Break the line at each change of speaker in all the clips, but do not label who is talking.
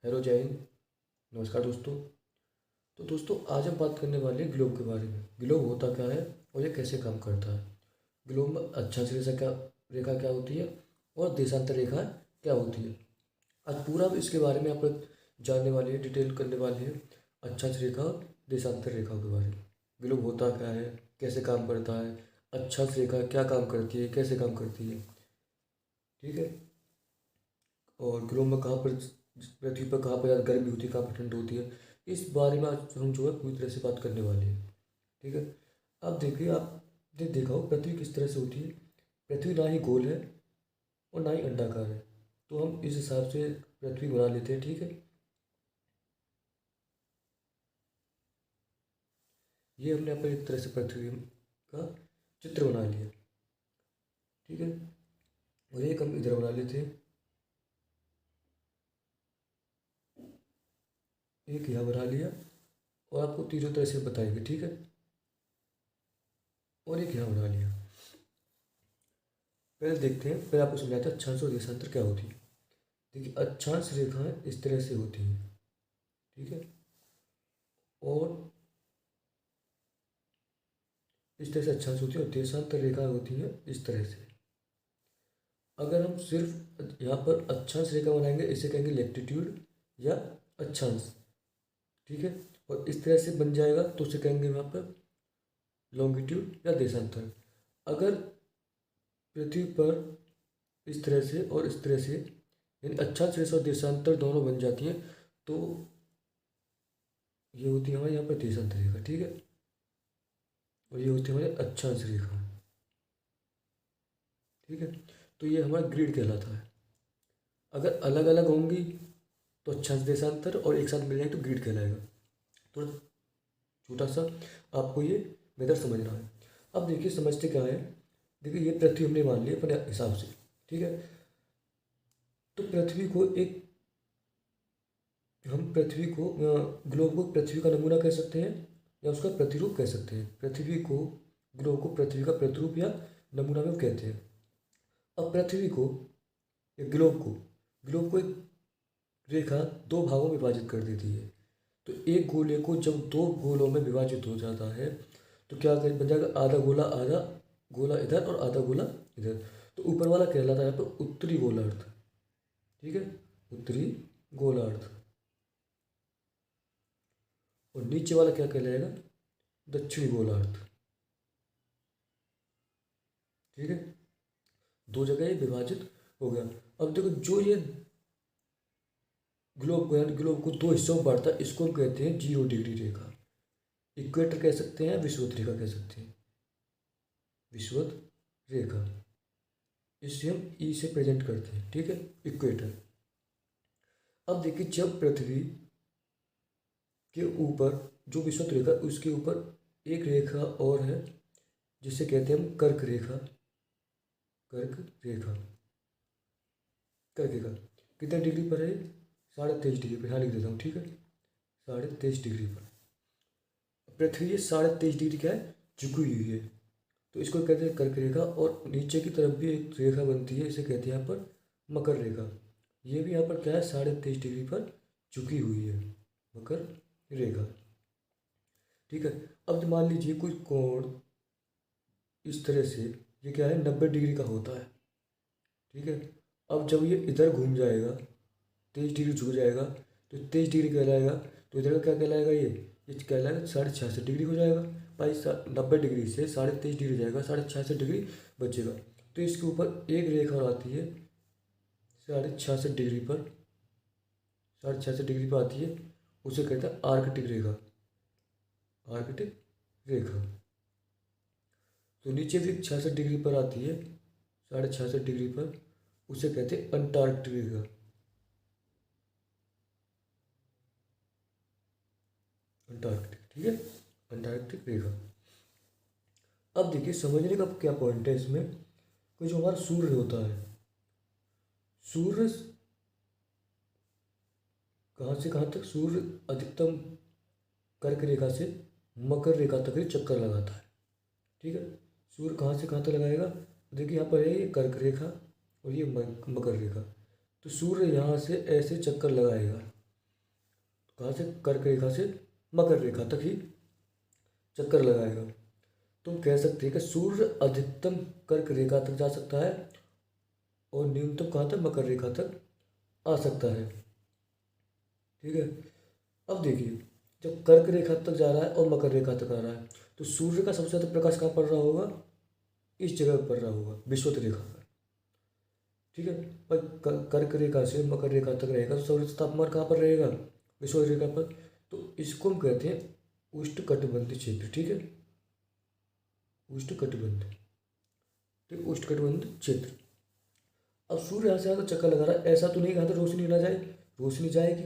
Hello जय हिंद। नमस्कार दोस्तों। तो दोस्तों आज हम बात करने वाले हैं ग्लोब के बारे में। ग्लोब होता क्या है और ये कैसे काम करता है। ग्लोब में अक्षांश रेखा क्या होती है और देशांतर रेखा क्या होती है। आज पूरा इसके बारे में आप लोग जानने वाले हैं, डिटेल करने वाले हैं अक्षांश रेखा और देशांतर रेखा के बारे में। ग्लोब होता क्या है, कैसे काम करता है, अक्षांश रेखा क्या काम करती है, कैसे काम करती है, ठीक है। और ग्लोब में कहाँ पर, पृथ्वी पर कहाँ पर ज़्यादा गर्मी होती है, कहाँ पर ठंड होती है, इस बारे में आज हम जो है पूरी तरह से बात करने वाले हैं, ठीक है। आप देखिए, आपने देखा हो पृथ्वी किस तरह से होती है। पृथ्वी ना ही गोल है और ना ही अंडाकार है, तो हम इस हिसाब से पृथ्वी बना लेते हैं, ठीक है। ये हमने यहाँ पर एक तरह से पृथ्वी का चित्र बना लिया, ठीक है। और एक हम इधर बना लेते हैं, एक यहाँ बना लिया, और आपको तीनों तरह से बताएंगे, ठीक है। और एक यहाँ बना लिया। पहले देखते हैं, पहले आपको समझाते हैं अक्षांश और देशांतर क्या होती है। देखिए, अक्षांश रेखाएं इस तरह से होती हैं, ठीक है। और इस तरह से अक्षांश होती है और देशांतर रेखा होती है इस तरह से। अगर हम सिर्फ यहाँ पर अक्षांश रेखा बनाएंगे, इसे कहेंगे लेटिट्यूड या अक्षांश, ठीक है। और इस तरह से बन जाएगा तो उसे कहेंगे यहाँ पर लॉन्गिट्यूड या देशांतर। अगर पृथ्वी पर इस तरह से और इस तरह से, यानी अक्षांश रेखा और देशांतर दोनों बन जाती हैं, तो ये होती है हमारे यहाँ पर देशांतर रेखा, ठीक है। और ये होती है हमारे अक्षांश रेखा, ठीक है। तो ये हमारा ग्रिड कहलाता है। अगर अलग अलग होंगी तो अक्षांश देशांतर, और एक साथ मिल जाएंगे तो ग्रिड कहलाएगा। तो छोटा सा आपको ये मेथड समझना है। अब देखिए समझते क्या है। देखिए, ये पृथ्वी हमने मान ली अपने हिसाब से, ठीक है। तो पृथ्वी को एक, हम पृथ्वी को, ग्लोब को पृथ्वी का नमूना कह सकते हैं या उसका प्रतिरूप कह सकते हैं। पृथ्वी को, ग्लोब को पृथ्वी का प्रतिरूप या नमूना भी कहते हैं। अब पृथ्वी को या ग्लोब को एक रेखा दो भागों में विभाजित कर देती है। तो एक गोले को जब दो गोलों में विभाजित हो जाता है तो क्या बन जाएगा, आधा गोला, आधा गोला इधर और आधा गोला इधर। तो ऊपर वाला कहलाता है यहाँ पर उत्तरी गोलार्ध, ठीक है, उत्तरी गोलार्ध। और नीचे वाला क्या कहलाएगा, दक्षिणी गोलार्ध, ठीक है। दो जगह ये विभाजित हो गया। अब देखो, जो ये ग्लोब को दो हिस्सों में बांटता है, इसको हम कहते हैं 0 डिग्री रेखा। इक्वेटर कह सकते हैं, विषुवत रेखा कह सकते हैं, विषुवत रेखा। इसे हम ई से प्रेजेंट करते हैं, ठीक है, इक्वेटर। अब देखिए, जब पृथ्वी के ऊपर जो विषुवत रेखा, उसके ऊपर एक रेखा और है जिसे कहते हैं हम कर्क रेखा, कर्क रेखा, कर्क रेखा कितने डिग्री पर है, 23.5 डिग्री पर। यहाँ लिख देता हूँ, ठीक है, 23.5 डिग्री पर पृथ्वी ये 23.5 डिग्री क्या है, झुकी हुई है। तो इसको कहते हैं कर्क रेखा। और नीचे की तरफ भी एक रेखा बनती है, इसे कहते हैं यहाँ पर मकर रेखा। ये भी यहाँ पर क्या है, 23.5 डिग्री पर झुकी हुई है, मकर रेखा, ठीक है। अब मान लीजिए कोई कोण इस तरह से, ये क्या है, 90 डिग्री का होता है, ठीक है। अब जब ये इधर घूम जाएगा, 23 डिग्री झुक जाएगा, तो 23 डिग्री कहलाएगा। तो इधर का क्या कहलाएगा, ये कहलाएगा 66.5 डिग्री हो जाएगा। भाई 90 डिग्री से 23.5 डिग्री जाएगा, 66.5 डिग्री बचेगा। तो इसके ऊपर एक रेखा और आती है 66.5 डिग्री पर, 66.5 डिग्री पर आती है, उसे कहते हैं आर्कटिक रेखा, आर्कटिक रेखा। तो नीचे भी 66 डिग्री पर आती है, 66.5 डिग्री पर, उसे कहते हैं अंटार्कटिक रेखा, अंटार्कटिक, ठीक है, अंटार्कटिक रेखा। अब देखिए, समझने का क्या पॉइंट है इसमें, कि जो हमारा सूर्य होता है, सूर्य कहाँ से कहाँ तक, सूर्य अधिकतम कर्क रेखा से मकर रेखा तक ही चक्कर लगाता है, ठीक है। सूर्य कहाँ से कहाँ तक लगाएगा, देखिए यहाँ पर है ये कर्क रेखा और ये मकर रेखा। तो सूर्य यहाँ से ऐसे चक्कर लगाएगा, कहाँ से, कर्क रेखा से मकर रेखा तक ही चक्कर लगाएगा। तुम कह सकते हैं कि सूर्य अधिकतम कर्क रेखा तक जा सकता है और न्यूनतम कहाँ तक, मकर रेखा तक आ सकता है। ठीक है। अब देखिए, जब कर्क रेखा तक जा रहा है और मकर रेखा तक आ रहा है, तो सूर्य का सबसे ज़्यादा प्रकाश कहाँ पड़ रहा होगा, इस जगह पर पड़ रहा होगा, विषुवत रेखा पर। ठीक है। पर कर्क रेखा से मकर रेखा तक रहेगा तो सर्वाधिक तापमान कहाँ पर रहेगा, विषुवत रेखा पर। तो इसको हम कहते हैं उष्णकटिबंधीय क्षेत्र। ठीक है, उष्णकटिबंध, ठीक, उष्णकटिबंधीय क्षेत्र। अब सूर्य यहाँ से यहाँ तक चक्कर लगा रहा है, ऐसा तो नहीं कहा था रोशनी ना जाए, रोशनी जाएगी,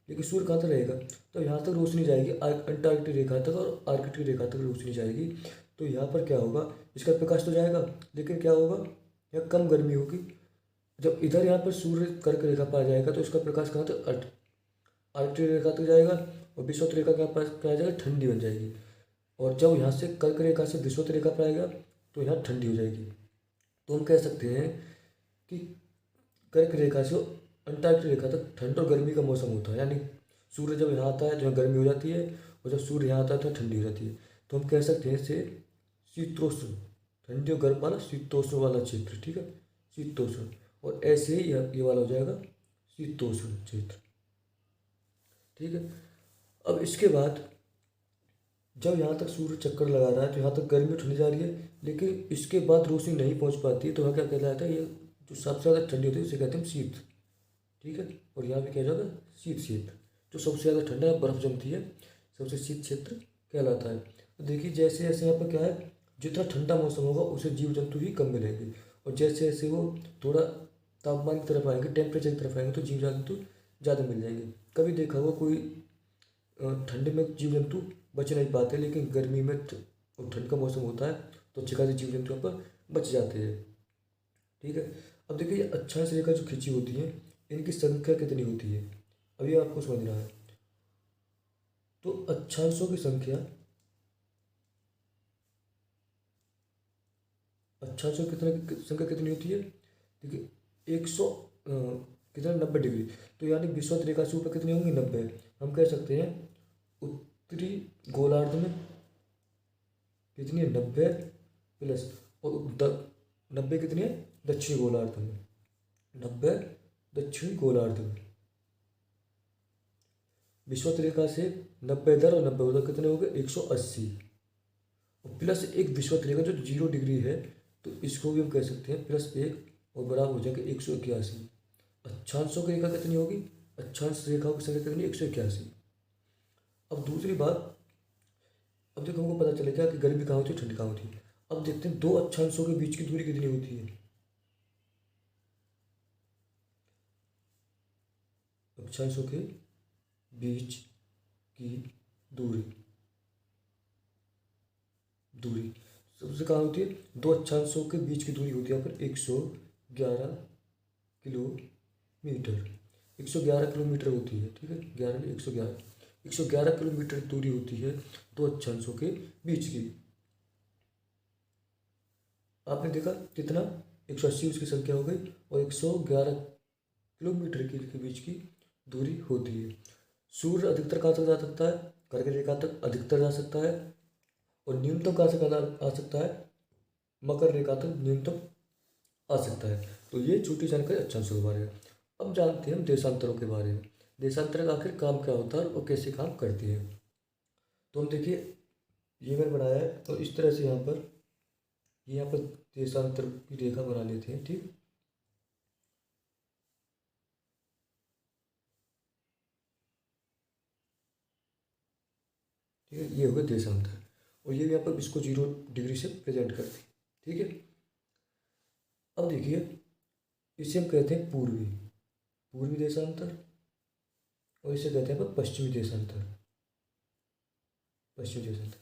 लेकिन सूर्य कहाँ तक रहेगा, तो यहाँ तक रोशनी जाएगी, अंटार्कटिक रेखा तक और आर्कटिक रेखा तक रोशनी जाएगी। तो यहाँ पर क्या होगा, इसका प्रकाश तो जाएगा, लेकिन क्या होगा, यहाँ कम गर्मी होगी। जब इधर यहाँ पर सूर्य कर्क रेखा पर आ जाएगा तो इसका प्रकाश कहाँ तक, आर्कटिक रेखा तक जाएगा और विषुवत रेखा के पास क्या आ जाएगा, ठंडी बन जाएगी। और जब यहाँ से कर्क रेखा से विषुवत रेखा पर आएगा तो यहाँ ठंडी हो जाएगी। तो हम कह सकते हैं कि कर्क रेखा से अंटार्कटिक रेखा तक ठंड और गर्मी का मौसम होता है, यानी सूर्य जब यहाँ आता है तो गर्मी हो जाती है और जब सूर्य यहाँ आता है तो ठंडी हो जाती है। तो हम कह सकते हैं इसे शीतोष्ण, ठंडी और गर्म वाला शीतोष्ण वाला क्षेत्र। ठीक है, शीतोष्ण। और ऐसे ही ये वाला हो जाएगा शीतोष्ण क्षेत्र। ठीक है। अब इसके बाद जब यहाँ तक सूर्य चक्कर लगा रहा है तो यहाँ तक गर्मी उठने जा रही है, लेकिन इसके बाद रोशनी नहीं पहुँच पाती है, तो वहाँ क्या कहलाता है, ये जो सबसे ज़्यादा ठंडी होती है उसे कहते हैं शीत। ठीक है। और यहाँ पे क्या हो जाएगा, शीत क्षेत्र। जो सबसे ज़्यादा ठंडा है, बर्फ जमती है, सबसे शीत क्षेत्र कहलाता है। तो देखिए जैसे जैसे यहाँ पर क्या है, जितना ठंडा मौसम होगा उसे जीव जंतु ही कम मिलेंगे, और जैसे जैसे वो थोड़ा तापमान की तरफ आएंगे, टेम्परेचर की तरफ आएंगे, तो जीव जंतु ज़्यादा मिल जाएंगे। कभी देखा होगा कोई ठंड में जीव जंतु बच नहीं पाते, लेकिन गर्मी में और ठंड का मौसम होता है तो अच्छे खासे जीव जंतु यहाँ पर बच जाते हैं। ठीक है। अब देखिए ये अक्षांश रेखा जो खींची होती है, इनकी संख्या कितनी होती है, अभी आपको समझना है। तो अक्षांशों की संख्या, अक्षांशों की संख्या कितनी होती है, देखिए 100 कितना, 90 डिग्री। तो यानी विषुवत रेखा से ऊपर कितनी होंगी, 90। हम कह सकते हैं उत्तरी गोलार्ध में कितनी है, 90 प्लस, और 90 कितनी है दक्षिणी गोलार्ध में, 90 दक्षिणी गोलार्ध में। विषुवत रेखा से 90 इधर और 90 उधर कितने हो गए, 180, और प्लस एक विषुवत रेखा जो 0 डिग्री है, तो इसको भी हम कह सकते हैं +1 और बराबर हो जाएगा 181। अक्षांशों की रेखा कितनी होगी, अक्षांश रेखाओं की संख्या कितनी, 181। अब दूसरी बात, अब देखो हमको पता चलेगा कि गर्मी कहाँ होती है, ठंड कहाँ होती है। अब देखते हैं दो अक्षांशों के बीच की दूरी कितनी होती है, अक्षांशों के बीच की दूरी, दूरी सबसे कहाँ होती है, दो अक्षांशों के बीच की दूरी होती है यहाँ पर 111 किलोमीटर, 111 किलोमीटर होती है। ठीक है, 11 नहीं, 111, 111 किलोमीटर दूरी होती है दो अक्षांशों के बीच की। आपने देखा कितना, 180 उसकी संख्या हो गई, और 111 किलोमीटर के बीच की दूरी होती है। सूर्य अधिकतर कहाँ तक जा सकता है, कर्क रेखा तक अधिकतर जा सकता है, और न्यूनतम कहाँ से कहाँ आ सकता है, मकर रेखा तक न्यूनतम आ सकता है। तो ये छोटी जानकारी अक्षांशों के बारे में। अब जानते हैं हम देशांतरों के बारे में। देशांतर का आखिर काम क्या होता है और कैसे काम करते हैं। तो हम देखिए, ये मैंने बनाया है, तो इस तरह से यहाँ पर देशांतर की रेखा बना लेते हैं। ठीक, ठीक है, ये हो गया देशांतर, और ये यहाँ पर इसको 0 डिग्री से प्रेजेंट करते हैं। ठीक है। अब देखिए, इसे हम कहते हैं पूर्वी, पूर्वी देशांतर, और इसे कहते हैं पश्चिमी देशांतर, पश्चिमी देशांतर।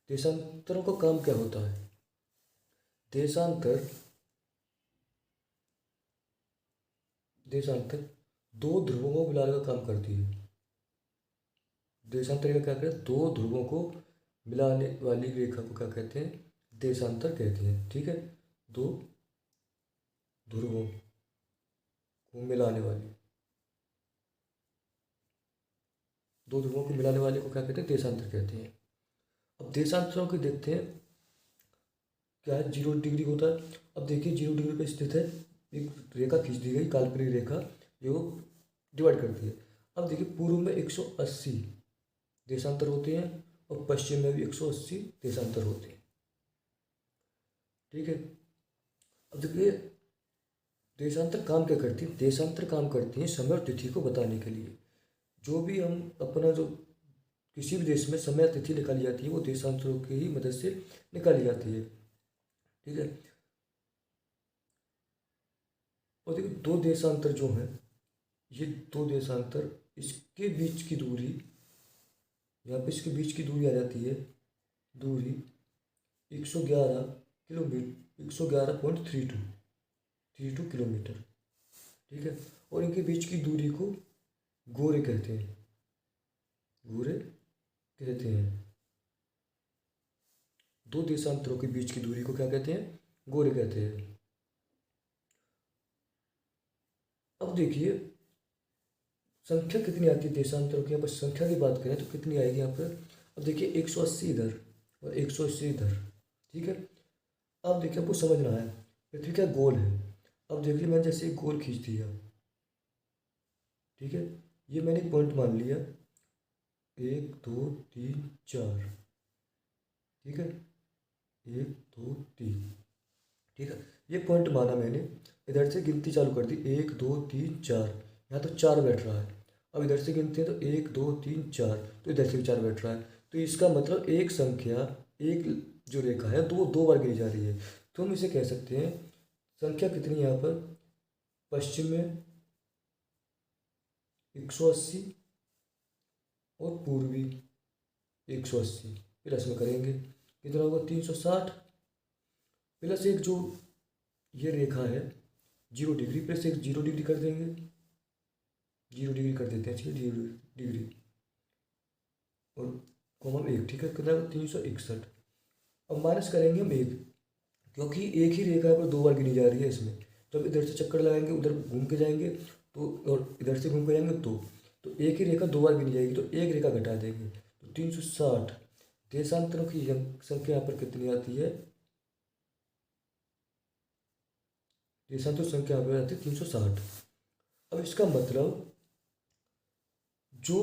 देशांतरों का काम क्या होता है, देशांतर, देशांतर दो ध्रुवों को मिलाने का काम करती है। देशांतर का क्या कहते हैं, दो ध्रुवों को मिलाने वाली रेखा को क्या कहते हैं, देशांतर कहते हैं। ठीक है, दो ध्रुवों को मिलाने वाली, दो ध्रुवों को मिलाने वाले को क्या कहते हैं, देशांतर कहते हैं। अब देशांतरों को देखते हैं क्या है, 0 डिग्री होता है। अब देखिए 0 डिग्री पे स्थित है, एक रेखा खींच दी गई, काल्पनिक रेखा जो डिवाइड करती है। अब देखिए पूर्व में 180 देशांतर होते हैं और पश्चिम में भी 180 देशांतर होते हैं। ठीक है। अब देखिए देशांतर काम क्या करती है, देशांतर काम करती है समय और तिथि को बताने के लिए। जो भी हम अपना जो किसी भी देश में समय तिथि निकाली जाती है वो देशांतरों की ही मदद से निकाली जाती है। ठीक है। और देखिए दो देशांतर जो हैं, ये दो देशांतर, इसके बीच की दूरी, यहाँ पे इसके बीच की दूरी आ जाती है, दूरी 111 किलोमीटर, 111.32 किलोमीटर। ठीक है। और इनके बीच की दूरी को गोरे कहते हैं, गोरे कहते हैं। दो देशांतरों के बीच की दूरी को क्या कहते हैं, गोरे कहते हैं। अब देखिए संख्या कितनी आती है देशांतरों की, यहाँ पर संख्या की बात करें तो कितनी आएगी यहाँ पर। अब देखिए 180 इधर और 180 इधर। ठीक है। अब देखिए आपको समझना है पृथ्वी क्या गोल है। अब देखिए मैंने जैसे एक गोल खींच दिया, ठीक है, ये मैंने एक पॉइंट मान लिया, 1 2 3 4। ठीक है, 1 2 3। ठीक है, ये पॉइंट माना मैंने, इधर से गिनती चालू कर दी, 1 2 3 4। यहाँ तो 4 बैठ रहा है। अब इधर से गिनते हैं तो 1 2 3 4, तो इधर से भी 4 बैठ रहा है। तो इसका मतलब एक संख्या, एक जो रेखा है तो वो 2 बार गिनी जा रही है। तो हम इसे कह सकते हैं संख्या कितनी है यहाँ पर, पश्चिम में 180 और पूर्वी 180, प्लस में करेंगे कितना होगा, 360, प्लस एक जो ये रेखा है 0 डिग्री, प्लस एक 0 डिग्री कर देंगे, 0 डिग्री कर देते हैं, 0 डिग्री और कॉमन 1। ठीक है, कितना 361। अब माइनस करेंगे हम 1, क्योंकि एक ही रेखा पर 2 बार गिनी जा रही है इसमें। जब इधर से चक्कर लगाएंगे, उधर घूम के जाएंगे तो, और इधर से घूम के जाएंगे तो एक ही रेखा 2 बार गिनी जाएगी, तो एक रेखा घटा देंगे तो 360। देशांतरों की संख्या यहाँ पर कितनी आती है, देशांतर संख्या यहाँ पर आती है 360। अब इसका मतलब जो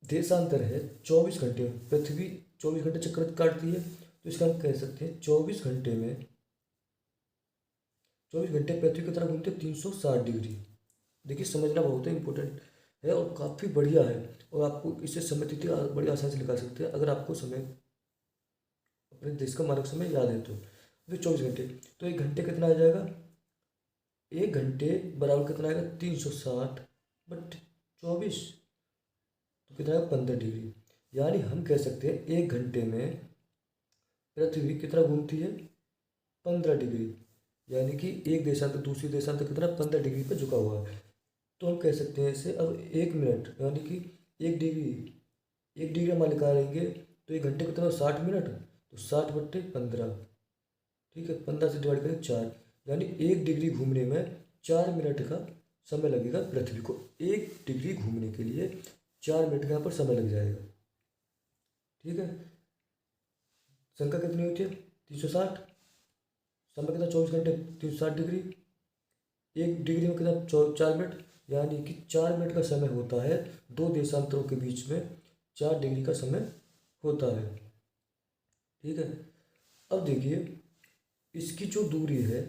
देशांतर है 24 घंटे, पृथ्वी 24 घंटे चक्कर काटती है, तो इसका हम कह सकते हैं 24 घंटे में, 24 घंटे पृथ्वी की तरफ घूमते 360 डिग्री। देखिए समझना बहुत ही इंपॉर्टेंट है और काफ़ी बढ़िया है, और आपको इससे समय तिथि बड़ी आसानी से निकाल सकते हैं अगर आपको समय, अपने देश का मानक समय याद है तो। फिर 24 घंटे, तो 1 घंटे कितना आ जाएगा, 1 घंटे बराबर कितना आएगा 360 बट 24, तो कितना आएगा 15 डिग्री। यानी हम कह सकते हैं 1 घंटे में पृथ्वी कितना घूमती है, 15 डिग्री। यानी कि एक देशांतर दूसरी देशांतर कितना 15 डिग्री पर झुका हुआ है। तो हम कह सकते हैं इसे, अब 1 मिनट यानी कि 1 डिग्री, 1 डिग्री हम निकालेंगे तो 1 घंटे कितना 60 मिनट, तो 60/15। ठीक है, 15 से डिवाइड करें 4, यानी 1 डिग्री घूमने में 4 मिनट का समय लगेगा पृथ्वी को। 1 डिग्री घूमने के लिए 4 मिनट का यहाँ पर समय लग जाएगा। ठीक है, संख्या कितनी होती है 360, समय कितना 24 घंटे 360 डिग्री, 1 डिग्री में कितना 4 मिनट, यानी कि 4 मिनट का समय होता है दो देशांतरों के बीच में, 4 डिग्री का समय होता है। ठीक है। अब देखिए इसकी जो दूरी है,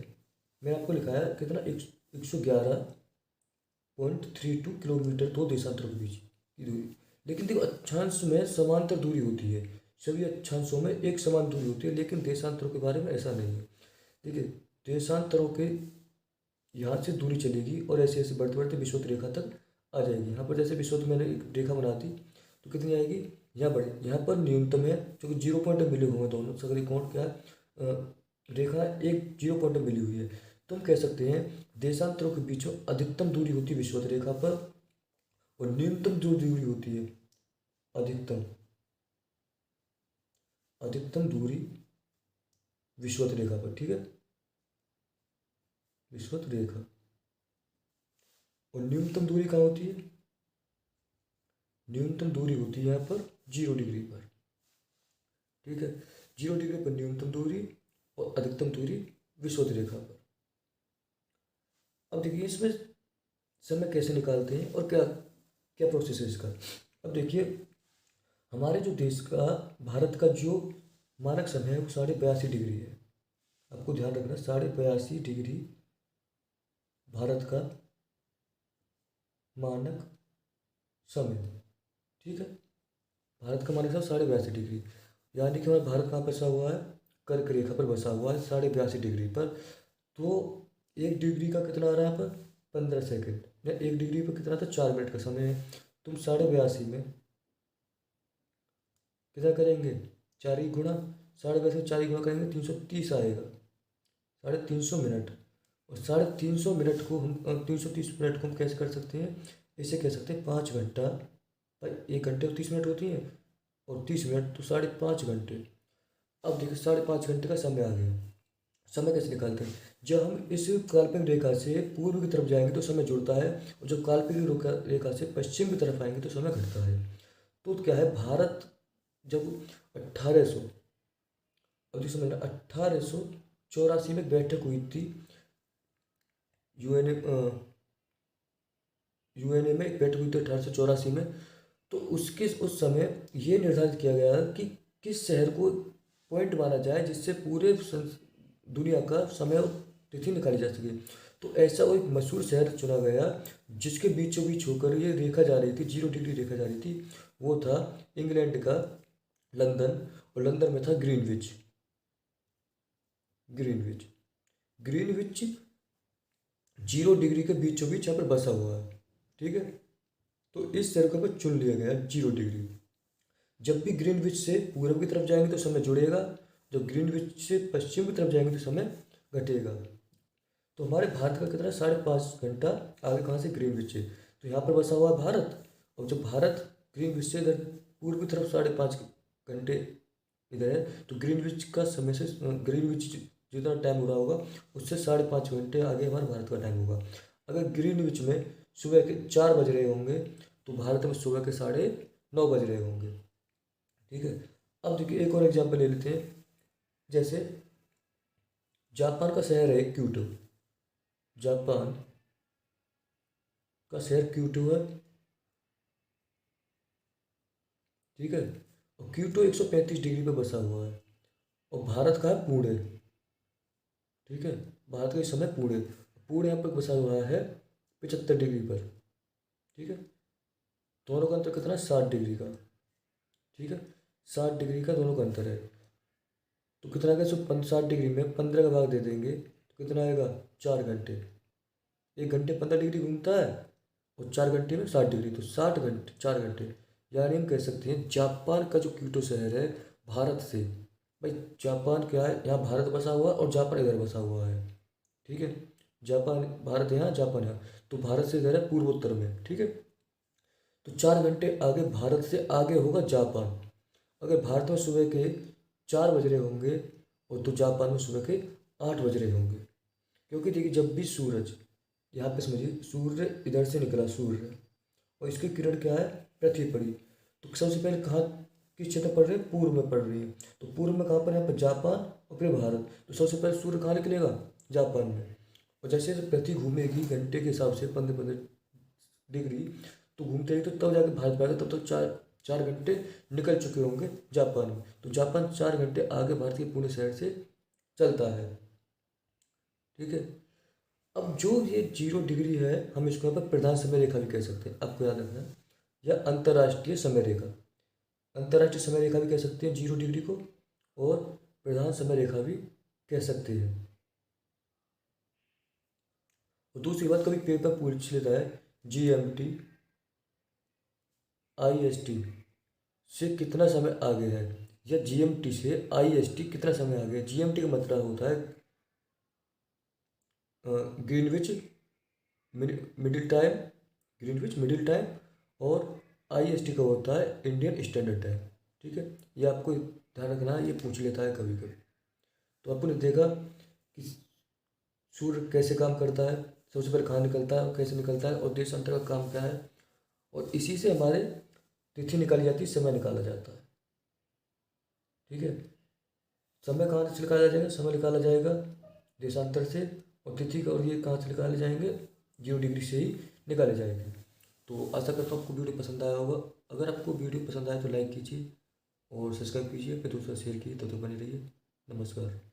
मैंने आपको लिखा है कितना, 111.32 किलोमीटर दो देशांतरों के बीच की दूरी। लेकिन देखो अक्षांश में समांतर दूरी होती है, सभी अक्षांशों में एक समान दूरी होती है, लेकिन देशांतरों के बारे में ऐसा नहीं है। देखिए देशांतरों के यहाँ से दूरी चलेगी और ऐसे ऐसे बढ़ते बढ़ते विषुवत रेखा तक आ जाएगी। यहाँ पर जैसे विषुवत मैंने एक रेखा बना दी तो कितनी आएगी, यहाँ बढ़े, यहाँ पर न्यूनतम है क्योंकि 0 पॉइंट मिले हुए हैं दोनों, सगली कौन क्या रेखा एक 0 पॉइंट मिली हुई है। तो हम कह सकते हैं देशांतरों के बीच में अधिकतम दूरी होती है विषुवत रेखा पर, और न्यूनतम जो दूरी होती है, अधिकतम अधिकतम दूरी विषुवत रेखा पर। ठीक है, विषुवत रेखा, और न्यूनतम दूरी कहाँ होती है, न्यूनतम दूरी होती है यहाँ पर 0 डिग्री पर। ठीक है, 0 डिग्री पर न्यूनतम दूरी और अधिकतम दूरी विषुवत रेखा पर। अब देखिए इसमें समय कैसे निकालते हैं और क्या क्या प्रोसेस है इसका। अब देखिए हमारे जो देश का, भारत का जो मानक समय है वो 82.5 डिग्री है। आपको ध्यान रखना, 82.5 डिग्री भारत का मानक समय। ठीक है, भारत का मानक समय 82.5 डिग्री, यानी कि हमारा भारत कहाँ पर बसा हुआ है, कर्क रेखा पर बसा हुआ है 82.5 डिग्री पर। तो 1 डिग्री का कितना आ रहा है यहाँ पर, 15 सेकेंड, या 1 डिग्री पर कितना था, 4 मिनट का समय है। तुम 82.5 में कितना करेंगे, 4 ही गुणा, 82.5 में 4 ही गुणा करेंगे 330 आएगा, 350 मिनट। और 350 मिनट को हम 330 मिनट को हम कैसे कर सकते हैं, इसे कह सकते हैं 5 घंटा। भाई 1 घंटे और 30 मिनट होती है, और 30 मिनट तो 5.5 घंटे। अब देखिए 5.5 घंटे का समय आ गया। समय कैसे निकालते हैं, जब हम इस काल्पनिक रेखा से पूर्व की तरफ जाएंगे तो समय जुड़ता है, और जब काल्पनिक रेखा से पश्चिम की तरफ आएंगे तो समय घटता है। तो क्या है, भारत जब 1800, अब जो समय 1884 में बैठक हुई थी यूएनए, यूएनए में एक बैठक हुई थी 1884 में। तो उसके उस समय ये निर्धारित किया गया कि किस शहर को पॉइंट माना जाए जिससे पूरे दुनिया का समय और तिथि निकाली जा सके। तो ऐसा वो एक मशहूर शहर चुना गया जिसके बीचों बीच होकर ये रेखा जा रही थी, 0 डिग्री रेखा जा रही थी। वो था इंग्लैंड का लंदन, और लंदन में था ग्रीनविच। ग्रीनविच ग्रीनविच 0 डिग्री के बीचों बीच यहाँ पर बसा हुआ है। ठीक है, तो इस शहर को चुन लिया गया 0 डिग्री। जब भी ग्रीनविच से पूर्व की तरफ जाएंगे तो समय जुड़ेगा, जब ग्रीनविच से पश्चिम की तरफ जाएंगे तो समय घटेगा। तो हमारे भारत का कितना, 5.5 घंटा आगे कहाँ से, ग्रीनविच है। तो यहाँ पर बसा हुआ है भारत, और जब भारत ग्रीनविच से इधर पूर्व की तरफ 5.5 घंटे इधर है, तो ग्रीनविच का समय से ग्रीनविच जितना टाइम हो रहा होगा उससे 5.5 घंटे आगे हमारे भारत का टाइम होगा। अगर ग्रीनविच में सुबह के 4 बज रहे होंगे तो भारत में सुबह के 9:30 बज रहे होंगे। ठीक है, अब देखिए एक और एग्जांपल ले लेते हैं। जैसे जापान का शहर है क्योटो, जापान का शहर क्योटो है। ठीक है, और क्योटो 135 डिग्री पे बसा हुआ है, और भारत का है पुणे। ठीक है, भारत का इस समय पुणे, पुणे यहाँ पर बसा हुआ है 75 डिग्री पर। ठीक है, दोनों का अंतर कितना है, 60 डिग्री का। ठीक है, 60 डिग्री का दोनों का अंतर है। तो कितना आएगा, 60 डिग्री में 15 का भाग दे देंगे तो कितना आएगा, 4 घंटे। 1 घंटे 15 डिग्री घूमता है, और 4 घंटे में 60 डिग्री, तो 60 घंटे 4 घंटे। यानी हम कह सकते हैं जापान का जो क्योटो शहर है भारत से, भाई जापान क्या है, यहाँ भारत बसा हुआ है और जापान इधर बसा हुआ है। ठीक है, जापान, भारत यहाँ, जापान यहाँ, तो भारत से इधर है पूर्वोत्तर में। ठीक है, तो 4 घंटे आगे भारत से आगे होगा जापान। अगर भारत में सुबह के 4 बज रहे होंगे और तो जापान में सुबह के 8 बज रहे होंगे। क्योंकि देखिए जब भी सूरज, यहाँ पे समझिए सूर्य इधर से निकला, सूर्य, और इसकी किरण क्या है, पृथ्वी पड़ी, तो सबसे पहले कहाँ किस क्षेत्र में पड़ रही है, पूर्व में पड़ रही है। तो पूर्व में कहाँ पर, यहाँ पर जापान और फिर भारत। तो सबसे पहले सूर्य कहाँ निकलेगा, जापान में। और जैसे जैसे पृथ्वी घूमेगी घंटे के हिसाब से 15-15 डिग्री, तो घूमते ही तो तब जाके भारत में आएगा, तब तक 4 घंटे निकल चुके होंगे जापान में। तो जापान 4 घंटे आगे भारत के पुणे शहर से चलता है। ठीक है, अब जो ये 0 डिग्री है हम इसको यहाँ पर प्रधान समय रेखा भी कह सकते हैं, आपको याद रखना है, या अंतर्राष्ट्रीय समय रेखा। अंतर्राष्ट्रीय समय रेखा भी कह सकते हैं 0 डिग्री को, और प्रधान समय रेखा भी कह सकते हैं। और दूसरी बात, कभी पेपर पूछ लेता है GMT IST से कितना समय आगे है, या GMT से IST कितना समय आगे है। GMT का मतलब होता है Greenwich middle time, Greenwich middle time, और IST का होता है इंडियन स्टैंडर्ड टाइम। ठीक है, ये आपको ध्यान रखना है, ये पूछ लेता है कभी कभी। तो आपने देखा कि सूर्य कैसे काम करता है, सबसे पहले कहाँ निकलता है और कैसे निकलता है, और देशांतर का काम क्या है, और इसी से हमारे तिथि निकाली जाती है, समय निकाला जाता है। ठीक है, समय कहाँ से निकाला जाएगा? समय निकाला जाएगा देशांतर से, और तिथि का और ये कहाँ से निकाले जाएंगे? 0 डिग्री से ही निकाले जाएंगे। तो आशा करता हूँ आपको वीडियो पसंद आया होगा। अगर आपको वीडियो पसंद आए तो लाइक कीजिए और सब्सक्राइब कीजिए, फिर दूसरा शेयर कीजिए। तो बने रहिए। नमस्कार।